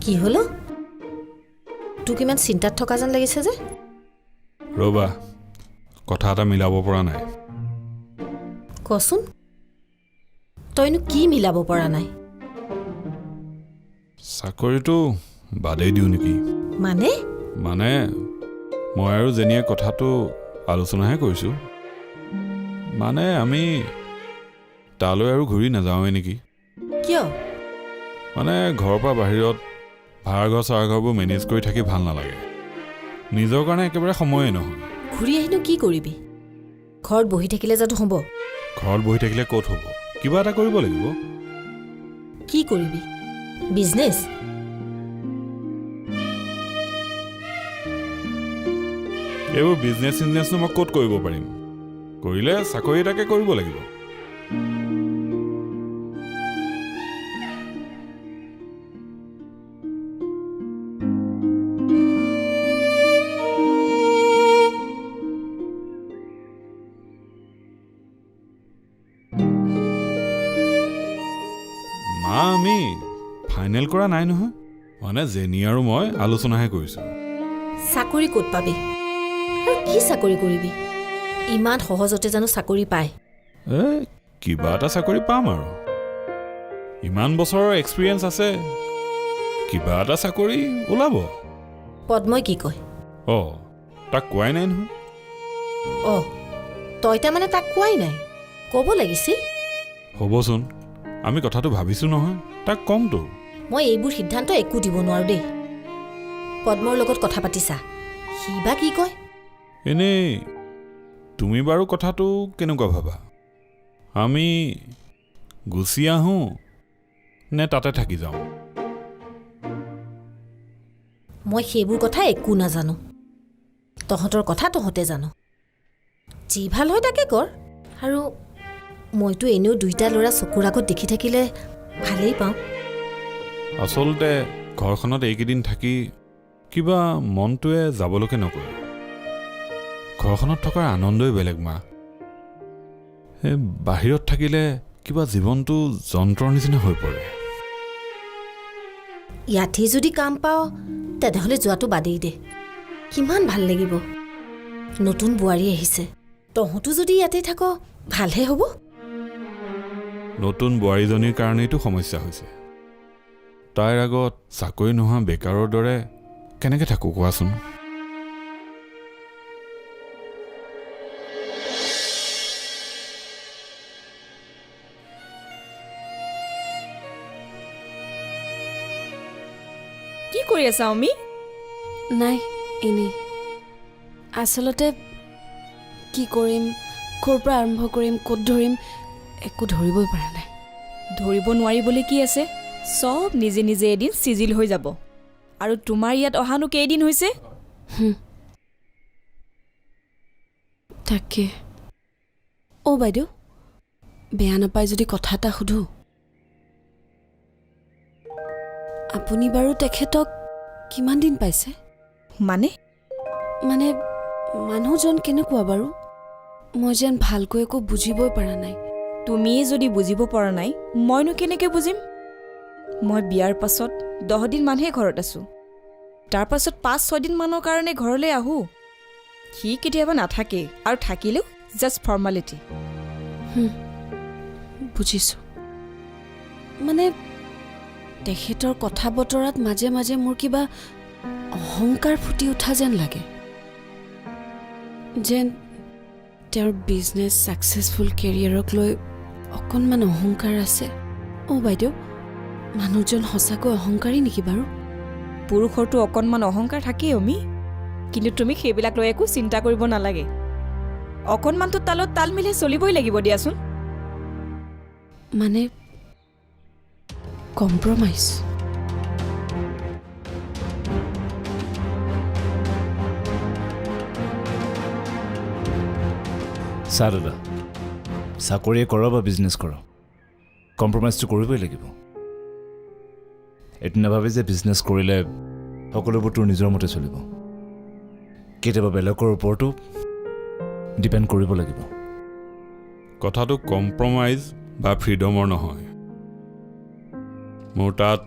কি হলো তোক ইমান চিন্তাত থকা যেন লাগিছে যে ৰবা কথা এটা মিলাব পৰা নাই কচোন তইনো কি মিলাব পৰা নাই চাকৰিটো বাদেই দিওঁ নেকি মানে মানে মই আৰু জেনিয়ে কথাটো আলোচনাহে কৰিছোঁ মানে আমি তালৈ আৰু ঘূৰি নাযাওঁৱে নেকি কিয় মানে ঘৰৰ পৰা বাহিৰত ভাড়াঘৰ চাড়াঘৰবোৰ মেনেজ কৰি থাকি ভাল নালাগে নিজৰ কাৰণে একেবাৰে সময়ে নহয় ঘূৰি আহিনো কি কৰিবি ঘৰত বহি থাকিলে যাতো হ'ব ঘৰত বহি থাকিলে ক'ত হ'ব কিবা এটা কৰিব লাগিব কি কৰিবি বিজনেছ এইবোৰ বিজনেছনো মই ক'ত কৰিব পাৰিম কৰিলে চাকৰি এটাকে কৰিব লাগিব মা আমি ফাইনেল কৰা নাই নহয় মানে জেনি আৰু মই আলোচনাহে কৰিছোঁ চাকৰি ক'ত পাবি আৰু কি চাকৰি কৰিবি ইমান সহজতে জানো চাকৰি পায় কিবা এটা চাকৰি পাম আৰু ইমান বছৰৰ এক্সপিৰিয়েঞ্চ আছে কিবা এটা চাকৰি ওলাব পদ্মই কি কয় তাক কোৱাই নাই নহয় তই তাৰমানে তাক কোৱাই নাই ক'ব লাগিছিল হ'বচোন আমি কথাটো ভাবিছোঁ নহয় তাক কমতো মই এইবোৰ সিদ্ধান্ত একো দিব নোৱাৰো দেই পদ্মৰ লগত কথা পাতিছা সি বা কি কয় এনেই তুমি বাৰু কথাটো কেনেকুৱা ভাবা আমি গুচি আহোঁ নে তাতে থাকি যাওঁ মই সেইবোৰ কথা একো নাজানো তহঁতৰ কথা তহঁতে জানো যি ভাল হয় তাকে কৰ আৰু মইতো এনেও দুইটা ল'ৰা চকুৰ আগত দেখি থাকিলে ভালেই পাওঁ আচলতে ঘৰখনত এইকেইদিন থাকি কিবা মনটোৱে যাবলৈকে নকৰে ঘৰখনত থকাৰ আনন্দই বেলেগ মা এই বাহিৰত থাকিলে কিবা জীৱনটো যন্ত্ৰৰ নিচিনা হৈ পৰে ইয়াতেই যদি কাম পাওঁ তেনেহ'লে যোৱাটো বাদেই দে কিমান ভাল লাগিব নতুন বোৱাৰী আহিছে তহঁতো যদি ইয়াতে থাক ভালহে হ'ব নতুন বোৱাৰীজনীৰ কাৰণেইতো সমস্যা হৈছে তাইৰ আগত চাকৰি নোহোৱা বেকাৰৰ দৰে কেনেকৈ থাকোঁ কোৱাচোন কি কৰি আছা অমি নাই এনেই আচলতে কি কৰিম ক'ৰ পৰা আৰম্ভ কৰিম ক'ত ধৰিম একো ধৰিবই পৰা নাই ধৰিব নোৱাৰিবলৈ কি আছে চব নিজে নিজে এদিন চিজিল হৈ যাব আৰু তোমাৰ ইয়াত অহানো কেইদিন হৈছে তাকে বাইদেউ বেয়া নাপায় যদি কথা এটা সোধো আপুনি বাৰু তেখেতক কিমান দিন পাইছে মানে মানে মানুহজন কেনেকুৱা বাৰু মই যেন ভালকৈ একো বুজিবই পৰা নাই তুমিয়ে যদি বুজিব পৰা নাই মইনো কেনেকৈ বুজিম মই বিয়াৰ পাছত 10 দিন মানহে ঘৰত আছোঁ তাৰ পাছত 5-6 দিন মানৰ কাৰণে ঘৰলৈ আহোঁ সি কেতিয়াবা নাথাকে আৰু থাকিলেও জাষ্ট ফৰ্মালিটি বুজিছোঁ মানে তেখেতৰ কথা বতৰাত মাজে মাজে মোৰ কিবা অহংকাৰ ফুটি উঠা যেন লাগে যেন তেওঁৰ বিজনেছ ছাকচেছফুল কেৰিয়াৰক লৈ অকণমান অহংকাৰ আছে বাইদেউ মানুহজন সঁচাকৈ অহংকাৰী নেকি বাৰু পুৰুষৰতো অকণমান অহংকাৰ থাকেই অমি কিন্তু তুমি সেইবিলাক লৈ একো চিন্তা কৰিব নালাগে অকণমানতো তালত তাল মিলাই চলিবই লাগিব দিয়াচোন মানে কম্প্ৰমাইজ চা দাদা চাকৰিয়ে কৰ বা বিজনেছ কৰ কম্প্ৰমাইজটো কৰিবই লাগিব এদিন নাভাবে যে বিজনেছ কৰিলে সকলোবোৰ তোৰ নিজৰ মতে চলিব কেতিয়াবা বেলেগৰ ওপৰতো ডিপেণ্ড কৰিব লাগিব কথাটো কম্প্ৰমাইজ বা ফ্ৰীডমৰ নহয় মোৰ তাত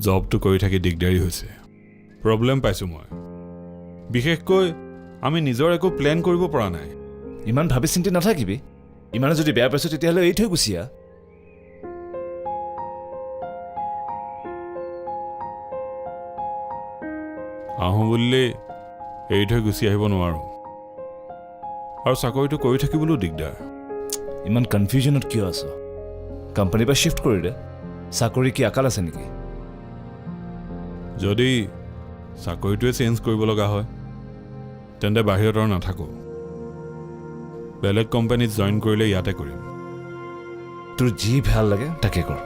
জবটো কৰি থাকি দিগদাৰী হৈছে প্ৰব্লেম পাইছোঁ মই বিশেষকৈ আমি নিজৰ একো প্লেন কৰিব পৰা নাই ইমান ভাবি চিন্তি নাথাকিবি ইমানে যদি বেয়া পাইছ তেতিয়াহ'লে এৰি থৈ গুচি আহ আহোঁ বুলিলে এৰি থৈ গুচি আহিব নোৱাৰোঁ আৰু চাকৰিটো কৰি থাকিবলৈও দিগদাৰ ইমান কনফিউজনত কিয় আছ কোম্পানীৰ পৰা শ্বিফ্ট কৰি দে চাকৰি কি আকাল আছে নেকি যদি চাকৰিটোৱে চেঞ্জ কৰিব লগা হয় তেন্তে বাহিৰত আৰু নাথাকোঁ বেলেগ কোম্পানীত জইন কৰিলে ইয়াতে কৰিম তোৰ যি ভাল লাগে তাকে কৰ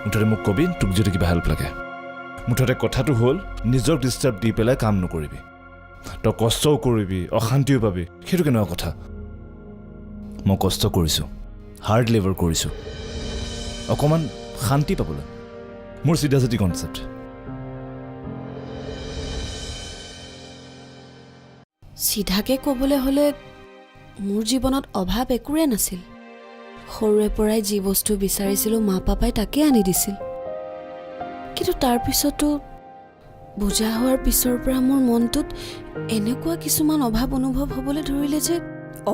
মুঠতে মোক কবি তোক যদি কিবা হেল্প লাগে মুঠতে কথাটো হ'ল নিজক ডিষ্টাৰ্ব দি পেলাই কাম নকৰিবি তই কষ্টও কৰিবি অশান্তিও পাবি সেইটো কেনেকুৱা কথা মই কষ্ট কৰিছোঁ হাৰ্ড লেবাৰ কৰিছোঁ অকণমান শান্তি পাবলৈ মোৰ চিধা চিধি কনচেপ্ট চিধাকৈ ক'বলৈ হ'লে মোৰ জীৱনত অভাৱ একোৰে নাছিল সৰুৰে পৰাই যি বস্তু বিচাৰিছিলোঁ মা পাপাই তাকে আনি দিছিল কিন্তু তাৰপিছতো বুজা হোৱাৰ পিছৰ পৰা মোৰ মনটোত এনেকুৱা কিছুমান অভাৱ অনুভৱ হ'বলৈ ধৰিলে যে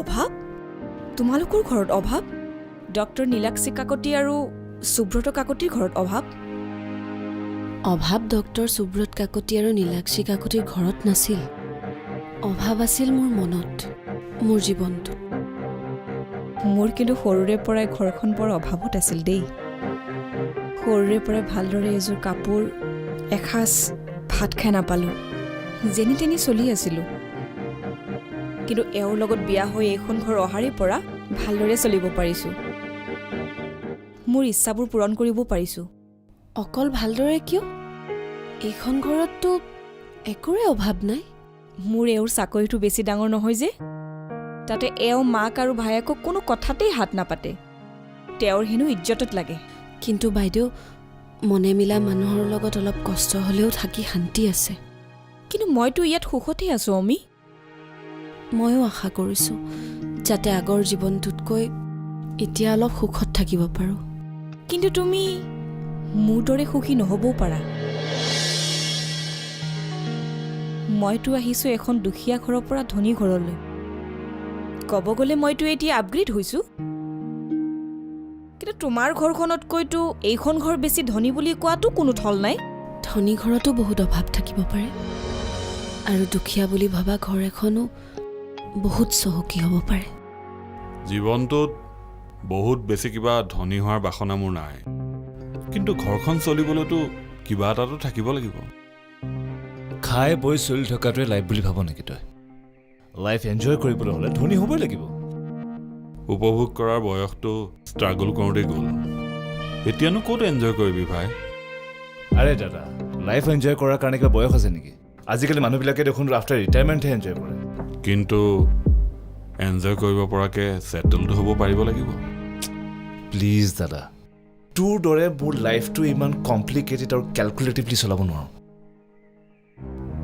অভাৱ তোমালোকৰ ঘৰত অভাৱ ডক্টৰ নীলাক্ষী কাকতি আৰু সুব্ৰত কাকতিৰ ঘৰত অভাৱ ডক্টৰ সুব্ৰত কাকতি আৰু নীলাক্ষী কাকতিৰ ঘৰত নাছিল অভাৱ আছিল মোৰ মনত মোৰ জীৱনটো মোৰ কিন্তু সৰুৰে পৰাই ঘৰখন বৰ অভাৱত আছিল দেই সৰুৰে পৰাই ভালদৰে এযোৰ কাপোৰ এসাঁজ ভাত খাই নাপালোঁ যেনি তেনি চলি আছিলোঁ কিন্তু এওঁৰ লগত বিয়া হৈ এইখন ঘৰ অহাৰে পৰা ভালদৰে চলিব পাৰিছোঁ মোৰ ইচ্ছাবোৰ পূৰণ কৰিব পাৰিছোঁ অকল ভালদৰে কিয় এইখন ঘৰততো একোৰে অভাৱ নাই মোৰ এওঁৰ চাকৰিটো বেছি ডাঙৰ নহয় যে তাতে এওঁ মাক আৰু ভায়েকক কোনো কথাতেই হাত নাপাতে তেওঁৰ হেনো ইজ্জতত লাগে কিন্তু বাইদেউ মনে মিলা মানুহৰ লগত অলপ কষ্ট হ'লেও থাকি শান্তি আছে কিন্তু মইতো ইয়াত সুখতে আছোঁ অমি ময়ো আশা কৰিছোঁ যাতে আগৰ জীৱনটোতকৈ এতিয়া অলপ সুখত থাকিব পাৰোঁ কিন্তু তুমি মোৰ দৰে সুখী নহ'বও পাৰা মইতো আহিছোঁ এখন দুখীয়া ঘৰৰ পৰা ধনী ঘৰলৈ ক'ব গ'লে মইতো এতিয়া আপগ্ৰেড হৈছোঁ কিন্তু তোমাৰ ঘৰখনতকৈতো এইখন ঘৰ বেছি ধনী বুলি কোৱাটো কোনো থল নাই ধনী ঘৰতো বহুত অভাৱ থাকিব পাৰে আৰু দুখীয়া বুলি ভবা ঘৰ এখনো বহুত চহকী হ'ব পাৰে জীৱনটোত বহুত বেছি কিবা ধনী হোৱাৰ বাসনা মোৰ নাই কিন্তু ঘৰখন চলিবলৈতো কিবা এটাতো থাকিব লাগিব খাই বৈ চলি থকাটোৱে লাইফ বুলি ভাব নেকি তই লাইফ এনজয় কৰিবলৈ হ'লে ধনী হ'বই লাগিব উপভোগ কৰাৰ বয়সটো ষ্ট্ৰাগল কৰোঁতেই গ'ল এতিয়ানো ক'ত এনজয় কৰিবি ভাই আৰে দাদা লাইফ এনজয় কৰাৰ কাৰণে কিবা বয়স আছে নেকি আজিকালি মানুহবিলাকে দেখোন আফটাৰ ৰিটায়াৰমেণ্টহে এনজয় কৰে কিন্তু এনজয় কৰিব পৰাকৈ ছেটেলড হ'ব পাৰিব লাগিব প্লিজ দাদা তোৰ দৰে মোৰ লাইফটো ইমান কমপ্লিকেটেড আৰু কেলকুলেটিভলি চলাব নোৱাৰোঁ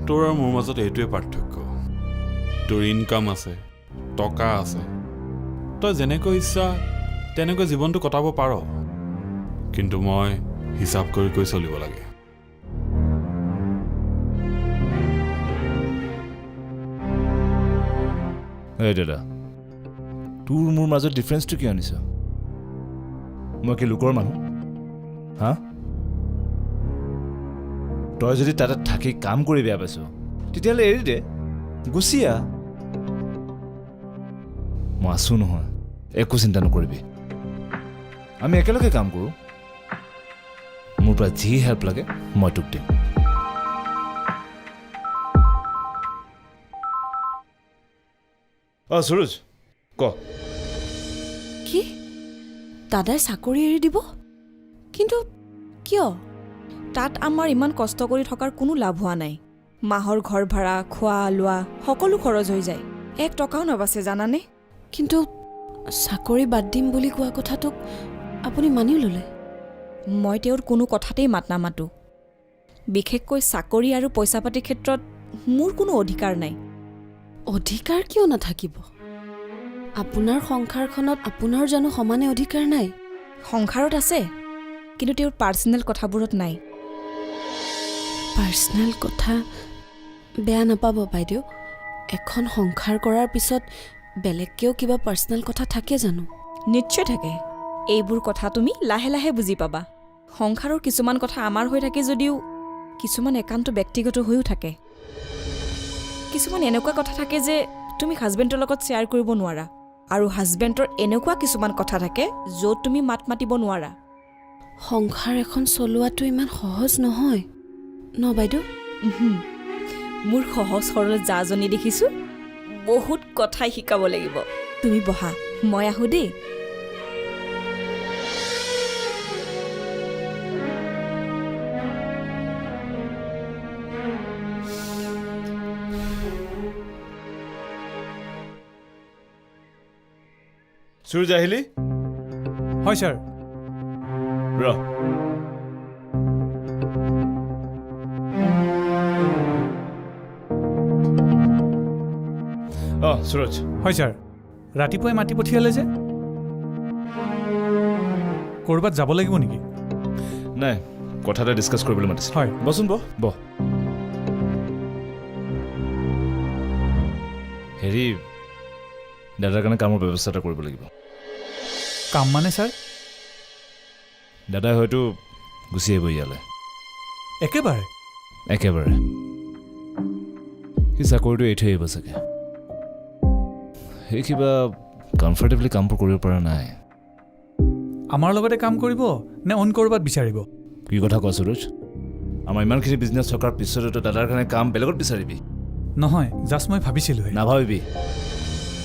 তোৰ আৰু মোৰ মাজত এইটোৱে পাৰ্থক্য তোৰ ইনকাম আছে টকা আছে তই যেনেকৈ ইচ্ছা তেনেকৈ জীৱনটো কটাব পাৰ কিন্তু মই হিচাপ কৰি কৰি চলিব লাগে এই দাদা তোৰ মোৰ মাজত ডিফাৰেঞ্চটো কিয় আনিছ মই কি লোকৰ মানুহ হা তই যদি তাতে থাকি কাম কৰি বেয়া পাইছ তেতিয়াহ'লে এৰি দে গুচি আহ মই আছোঁ নহয় একো চিন্তা নকৰিবি আমি একেলগে কাম কৰোঁ মোৰ পৰা যি হেল্প লাগে মই তোক দিম সুৰজ ক কি দাদাই চাকৰি এৰি দিব কিন্তু কিয় তাত আমাৰ ইমান কষ্ট কৰি থকাৰ কোনো লাভ হোৱা নাই মাহৰ ঘৰ ভাড়া খোৱা লোৱা সকলো খৰচ হৈ যায় 1 টকাও নাবাচে জানানে কিন্তু চাকৰি বাদ দিম বুলি কোৱা কথাটোক আপুনি মানিও ল'লে মই তেওঁৰ কোনো কথাতেই মাত নামাতোঁ বিশেষকৈ চাকৰি আৰু পইচা পাতিৰ ক্ষেত্ৰত মোৰ কোনো অধিকাৰ নাই অধিকাৰ কিয় নাথাকিব আপোনাৰ সংসাৰখনত আপোনাৰ জানো সমানে অধিকাৰ নাই সংসাৰত আছে কিন্তু তেওঁৰ পাৰ্চনেল কথাবোৰত নাই পাৰ্চনেল কথা বেয়া নাপাব বাইদেউ এখন সংসাৰ কৰাৰ পিছত বেলেগকেও কিবা পাৰ্চনেল কথা থাকে জানো নিশ্চয় থাকে এইবোৰ কথা তুমি লাহে লাহে বুজি পাবা সংসাৰৰ কিছুমান কথা আমাৰ হৈ থাকে যদিও কিছুমান একান্ত ব্যক্তিগত হৈও থাকে কিছুমান এনেকুৱা কথা থাকে যে তুমি হাজবেণ্ডৰ লগত শ্বেয়াৰ কৰিব নোৱাৰা আৰু হাজবেণ্ডৰ এনেকুৱা কিছুমান কথা থাকে য'ত তুমি মাত মাতিব নোৱাৰা সংসাৰ এখন চলোৱাটো ইমান সহজ নহয় ন বাইদেউ মোৰ সহজ সৰল জাজনী দেখিছোঁ বহুত কথাই শিকাব লাগিব তুমি বহা মই আহোঁ দেই সূৰ্য আহিলি হয় ছাৰ ৰ সুৰজ হয় ছাৰ ৰাতিপুৱাই মাতি পঠিয়ালে যে ক'ৰবাত যাব লাগিব নেকি নাই কথা এটা ডিছকাছ কৰিবলৈ মাতিছে হয় বচোন বহ হেৰি দাদাৰ কাৰণে কামৰ ব্যৱস্থা এটা কৰিব লাগিব কাম মানে ছাৰ দাদাই হয়তো গুচি আহিব ইয়ালৈ একেবাৰে সি চাকৰিটো এৰি থৈ আহিব চাগে সেই কিবা কমফৰ্টেবলি কামবোৰ কৰিব পৰা নাই আমাৰ লগতে কাম কৰিব নে অইন ক'ৰবাত বিচাৰিব কি কথা কোৱা সুৰজ আমাৰ ইমানখিনি বিজনেছ থকাৰ পিছতো দাদাৰ কাৰণে কাম বেলেগত বিচাৰিবি নহয় জাষ্ট মই ভাবিছিলোঁ নাভাবিবি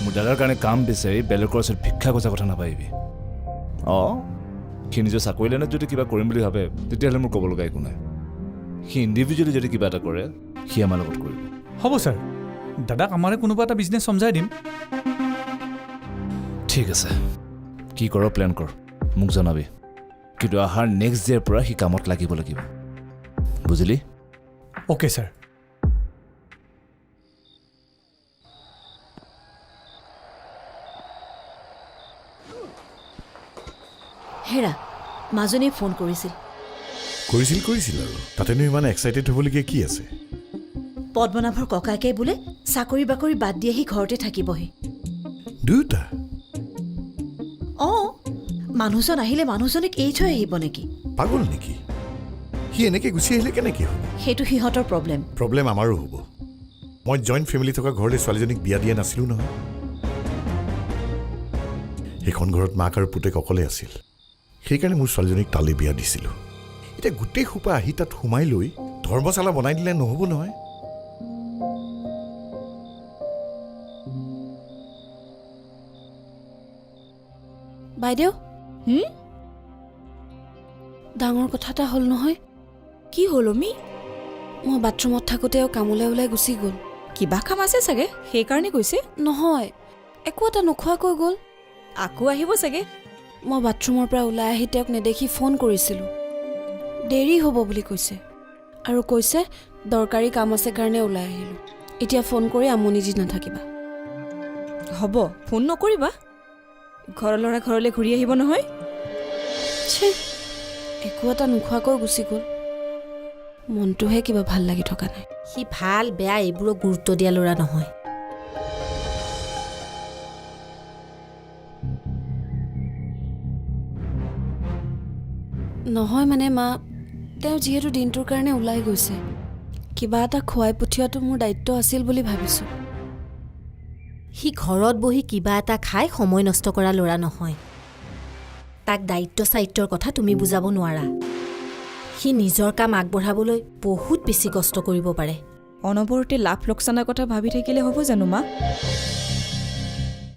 মোৰ দাদাৰ কাৰণে কাম বিচাৰি বেলেগৰ ওচৰত ভিক্ষা খোজা কথা নাভাবিবি অঁ সি নিজৰ চাকৰি লাইনত যদি কিবা কৰিম বুলি ভাবে তেতিয়াহ'লে মোৰ ক'ব লগা একো নাই সি ইণ্ডিভিজুৱেলি যদি কিবা এটা কৰে সি আমাৰ লগত কৰিব হ'ব ছাৰ দাদাক আমাৰে কোনোবা এটা বিজনেছ সমজাই দিম ঠিক আছে কি কৰ প্লেন কৰ মোক জনাবি কিন্তু অহাৰ নেক্সট ডেৰ পৰা সি কামত লাগিব বুজিলি অ'কে ছাৰ হেৰা মাজনীয়ে ফোন কৰিছিল আৰু তাতেনো ইমান এক্সাইটেড হ'বলগীয়া কি আছে পদ্মনাভৰ ককাইকে বোলে চাকৰি বাকৰি বাদ দি আহি ঘৰতে থাকিবহি দুয়োটা অঁ মানুহজন আহিলে মানুহজনীক এৰি থৈ আহিব নেকি পাগল নেকি সি এনেকৈ গুচি আহিলে কেনেকৈ হ'ব সেইটো সিহঁতৰ প্ৰব্লেম আমাৰো হ'ব মই জইণ্ট ফেমিলি থকা ঘৰলৈ ছোৱালীজনীক বিয়া দিয়া নাছিলোঁ নহয় সেইখন ঘৰত মাক আৰু পুতেক অকলে আছিল সেইকাৰণে মোৰ ছোৱালীজনীক তালৈ বিয়া দিছিলোঁ এতিয়া গোটেই সোপা আহি তাত সোমাই লৈ ধৰ্মশালা বনাই দিলে নহ'ব নহয় বাইদেউ ডাঙৰ কথা এটা হ'ল নহয় কি হ'ল অমি মই বাথৰুমত থাকোঁতে কামলৈ ওলাই গুচি গ'ল কিবা কাম আছে চাগে সেইকাৰণে কৈছে নহয় একো এটা নোখোৱাকৈ গ'ল আকৌ আহিব চাগে মই বাথৰুমৰ পৰা ওলাই আহি তেওঁক নেদেখি ফোন কৰিছিলোঁ দেৰি হ'ব বুলি কৈছে আৰু কৈছে দৰকাৰী কাম আছে কাৰণে ওলাই আহিলোঁ এতিয়া ফোন কৰি আমনি দি নাথাকিবা হ'ব ফোন নকৰিবা ঘৰৰ ল'ৰা ঘৰলৈ ঘূৰি আহিব নহয় একো এটা নোখোৱাকৈ গুচি গ'ল মনটোহে কিবা ভাল লাগি থকা নাই সি ভাল বেয়া এইবোৰক গুৰুত্ব দিয়া ল'ৰা নহয় নহয় মানে মা তেওঁ যিহেতু দিনটোৰ কাৰণে ওলাই গৈছে কিবা এটা খুৱাই পঠিওৱাটো মোৰ দায়িত্ব আছিল বুলি ভাবিছোঁ সি ঘৰত বহি কিবা এটা খাই সময় নষ্ট কৰা ল'ৰা নহয় তাক দায়িত্ব চায়িত্বৰ কথা তুমি বুজাব নোৱাৰা সি নিজৰ কাম আগবঢ়াবলৈ বহুত বেছি কষ্ট কৰিব পাৰে অনবৰতে লাভ লোকচানৰ কথা ভাবি থাকিলে হ'ব জানো মা